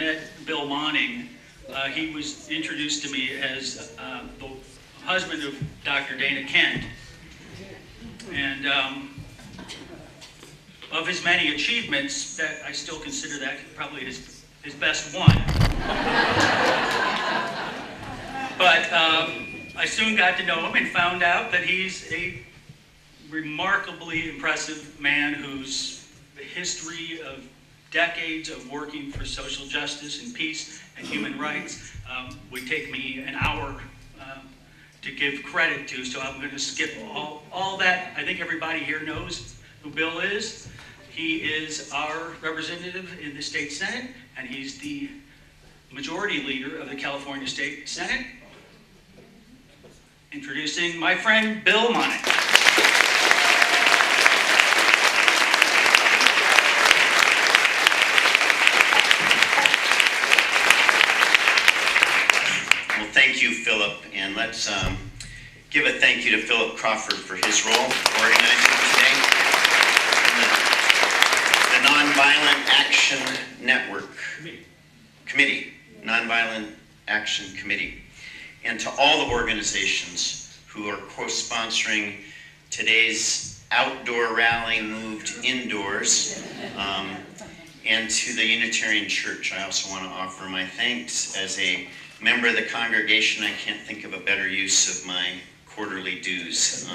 met Bill Monning, he was introduced to me as the husband of Dr. Dana Kent. And of his many achievements, that I still consider that probably his best one. But I soon got to know him and found out that he's a remarkably impressive man whose history of decades of working for social justice and peace and human rights would take me an hour to give credit to, so I'm going to skip all that. I think everybody here knows who Bill is. He is our representative in the state Senate, and he's the majority leader of the California State Senate. Introducing my friend Bill Monning. Well, thank you, Philip, and let's give a thank you to Phillip Crawford for his role organizing today. The Nonviolent Action Network Committee, Nonviolent Action Committee, and to all the organizations who are co-sponsoring today's outdoor rally moved indoors, and to the Unitarian Church. I also want to offer my thanks. As a member of the congregation, I can't think of a better use of my quarterly dues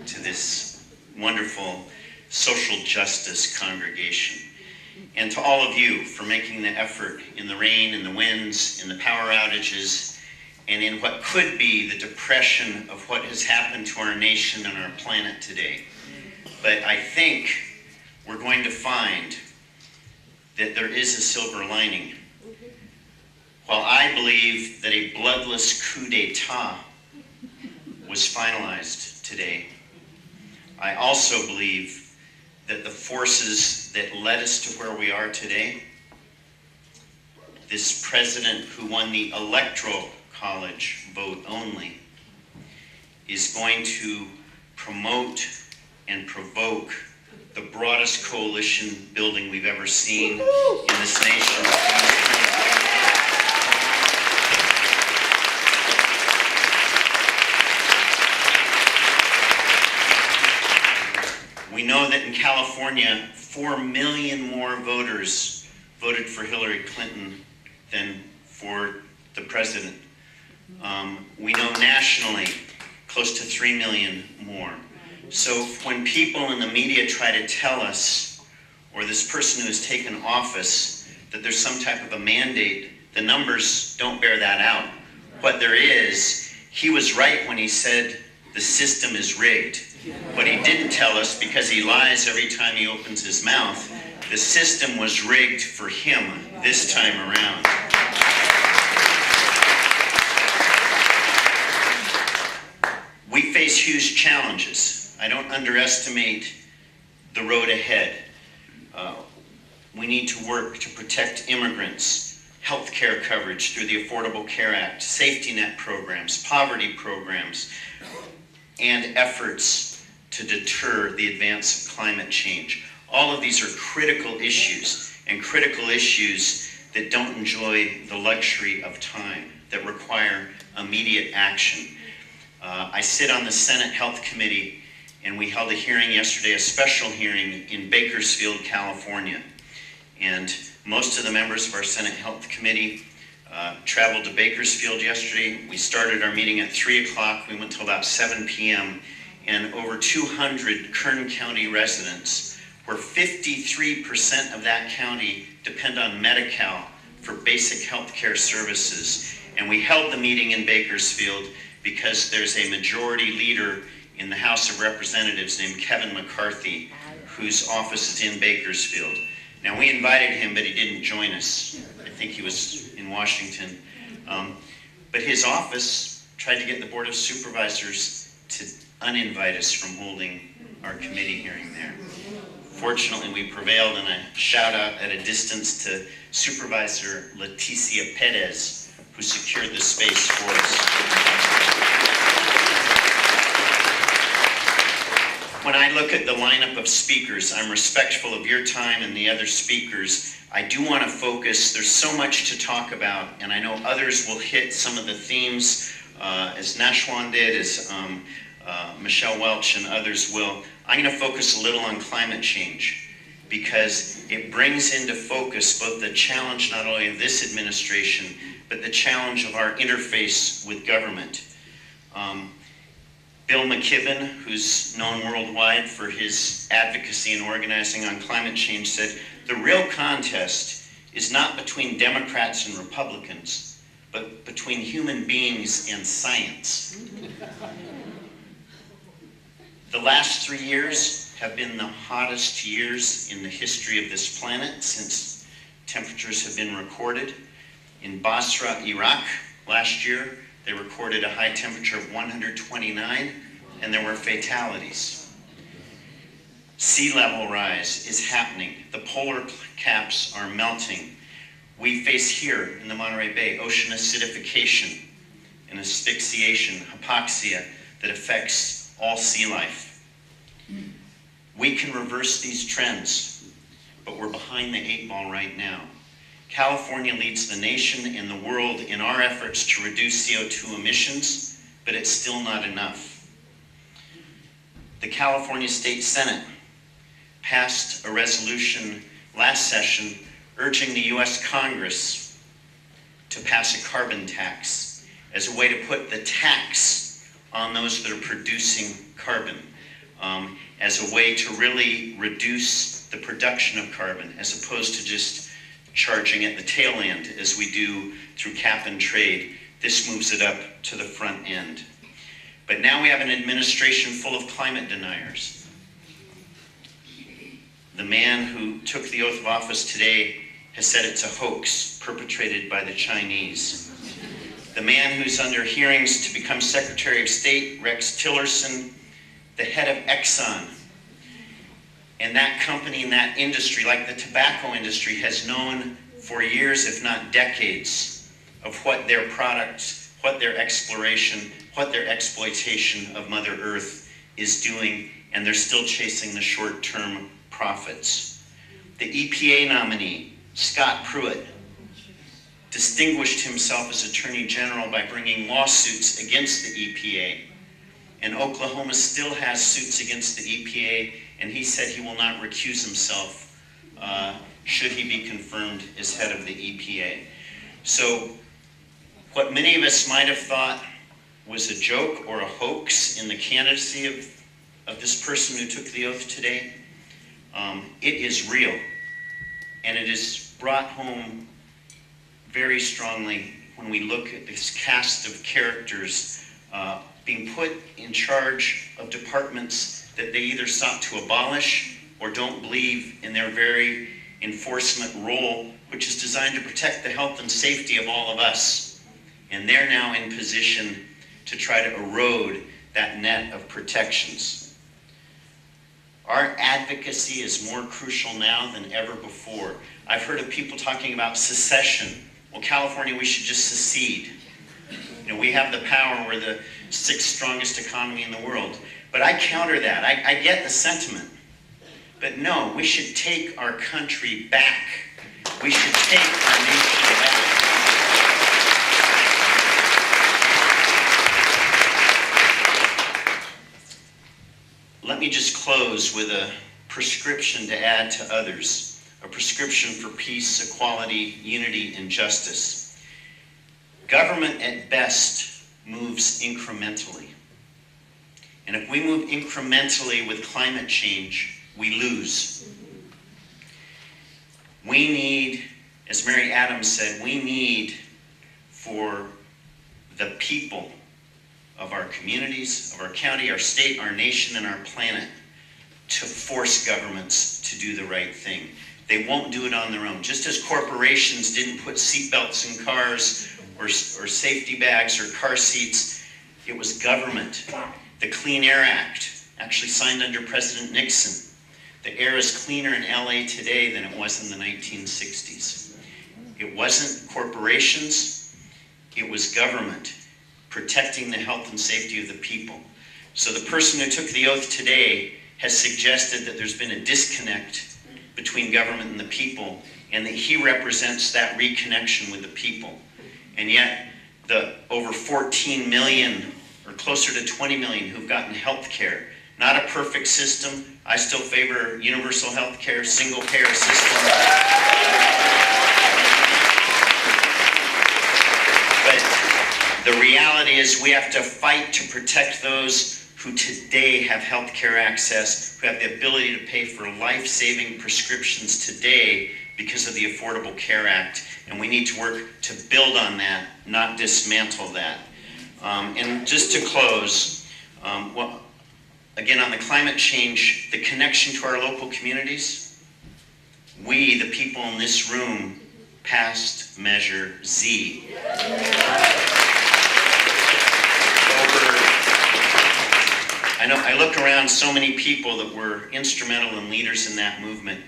to this wonderful social justice congregation. And to all of you for making the effort in the rain, in the winds, in the power outages, and in what could be the depression of what has happened to our nation and our planet today. But I think we're going to find that there is a silver lining. While I believe that a bloodless coup d'etat was finalized today, I also believe that the forces that led us to where we are today, this president who won the Electoral College vote only, is going to promote and provoke the broadest coalition building we've ever seen in this nation. We know that in California, 4 million more voters voted for Hillary Clinton than for the president. We know nationally, close to 3 million more. So when people in the media try to tell us, or this person who has taken office, that there's some type of a mandate, the numbers don't bear that out. What there is, he was right when he said the system is rigged. What he didn't tell us, because he lies every time he opens his mouth, the system was rigged for him this time around. We face huge challenges. I don't underestimate the road ahead. We need to work to protect immigrants, health care coverage through the Affordable Care Act, safety net programs, poverty programs, and efforts to deter the advance of climate change. All of these are critical issues, and critical issues that don't enjoy the luxury of time, that require immediate action. I sit on the Senate Health Committee, and we held a hearing yesterday, a special hearing in Bakersfield, California. And most of the members of our Senate Health Committee traveled to Bakersfield yesterday. We started our meeting at 3 o'clock. We went till about 7 p.m. And over 200 Kern County residents, where 53% of that county depend on Medi-Cal for basic health care services. And we held the meeting in Bakersfield because there's a majority leader in the House of Representatives named Kevin McCarthy, whose office is in Bakersfield. Now, we invited him, but he didn't join us. I think he was in Washington. But his office tried to get the Board of Supervisors to uninvite us from holding our committee hearing there. Fortunately, we prevailed, and a shout out at a distance to Supervisor Leticia Perez, who secured the space for us. when I look at the lineup of speakers, I'm respectful of your time and the other speakers. I do want to focus. There's so much to talk about, and I know others will hit some of the themes, as Nashwan did, as Michelle Welch and others will. I'm going to focus a little on climate change, because it brings into focus both the challenge not only of this administration, but the challenge of our interface with government. Bill McKibben, who's known worldwide for his advocacy and organizing on climate change, said, the real contest is not between Democrats and Republicans, but between human beings and science. The last 3 years have been the hottest years in the history of this planet since temperatures have been recorded. In Basra, Iraq, last year, they recorded a high temperature of 129, and there were fatalities. Sea level rise is happening. The polar caps are melting. We face here in the Monterey Bay ocean acidification and asphyxiation, hypoxia, that affects all sea life. We can reverse these trends, but we're behind the 8 ball right now. California leads the nation and the world in our efforts to reduce CO2 emissions, but it's still not enough. The California State Senate passed a resolution last session urging the US Congress to pass a carbon tax as a way to put the tax on those that are producing carbon, as a way to really reduce the production of carbon, as opposed to just charging at the tail end as we do through cap and trade. This moves it up to the front end. But now we have an administration full of climate deniers. The man who took the oath of office today has said it's a hoax perpetrated by the Chinese. The man who's under hearings to become Secretary of State, Rex Tillerson, the head of Exxon, and that company and that industry, like the tobacco industry, has known for years, if not decades, of what their products, what their exploration, what their exploitation of Mother Earth is doing, and they're still chasing the short-term profits. The EPA nominee, Scott Pruitt, distinguished himself as Attorney General by bringing lawsuits against the EPA. And Oklahoma still has suits against the EPA, and he said he will not recuse himself should he be confirmed as head of the EPA. So what many of us might have thought was a joke or a hoax in the candidacy of this person who took the oath today, it is real. And it is brought home very strongly when we look at this cast of characters being put in charge of departments that they either sought to abolish or don't believe in their very enforcement role, which is designed to protect the health and safety of all of us. And they're now in position to try to erode that net of protections. Our advocacy is more crucial now than ever before. I've heard of people talking about secession. Well, California, we should just secede. You know, we have the power, we're the 6th strongest economy in the world. But I counter that. I get the sentiment. But no, we should take our country back. We should take our nation back. Let me just close with a prescription to add to others. A prescription for peace, equality, unity, and justice. Government at best moves incrementally. And if we move incrementally with climate change, we lose. We need, as Mary Adams said, we need for the people of our communities, of our county, our state, our nation, and our planet to force governments to do the right thing. They won't do it on their own. Just as corporations didn't put seatbelts in cars or safety bags or car seats, it was government. The Clean Air Act, actually signed under President Nixon. The air is cleaner in LA today than it was in the 1960s. It wasn't corporations, it was government protecting the health and safety of the people. So the person who took the oath today has suggested that there's been a disconnect between government and the people, and that he represents that reconnection with the people. And yet, the over 14 million, or closer to 20 million, who've gotten health care, not a perfect system. I still favor universal health care, single-payer system. But the reality is we have to fight to protect those who today have health care access, who have the ability to pay for life-saving prescriptions today because of the Affordable Care Act. And we need to work to build on that, not dismantle that. And just to close, again, on the climate change, the connection to our local communities, we, the people in this room, passed Measure Z. I look around so many people that were instrumental and leaders in that movement.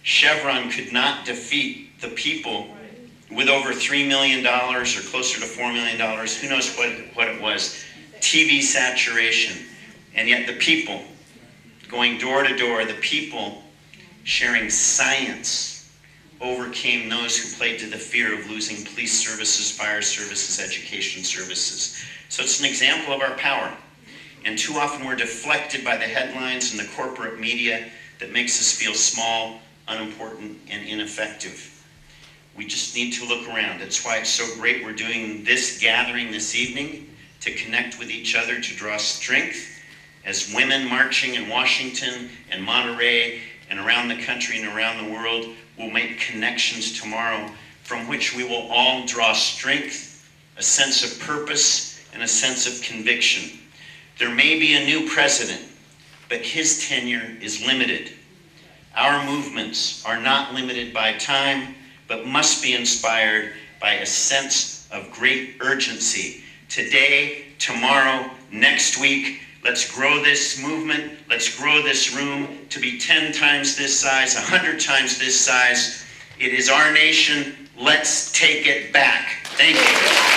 Chevron could not defeat the people with over $3 million or closer to $4 million. Who knows what it was? TV saturation. And yet the people going door to door, the people sharing science overcame those who played to the fear of losing police services, fire services, education services. So it's an example of our power. And too often we're deflected by the headlines and the corporate media that makes us feel small, unimportant, and ineffective. We just need to look around. That's why it's so great we're doing this gathering this evening, to connect with each other, to draw strength as women marching in Washington and Monterey and around the country and around the world will make connections tomorrow from which we will all draw strength, a sense of purpose, and a sense of conviction. There may be a new president, but his tenure is limited. Our movements are not limited by time, but must be inspired by a sense of great urgency. Today, tomorrow, next week, let's grow this movement, let's grow this room to be 10 times this size, 100 times this size. It is our nation. Let's take it back. Thank you.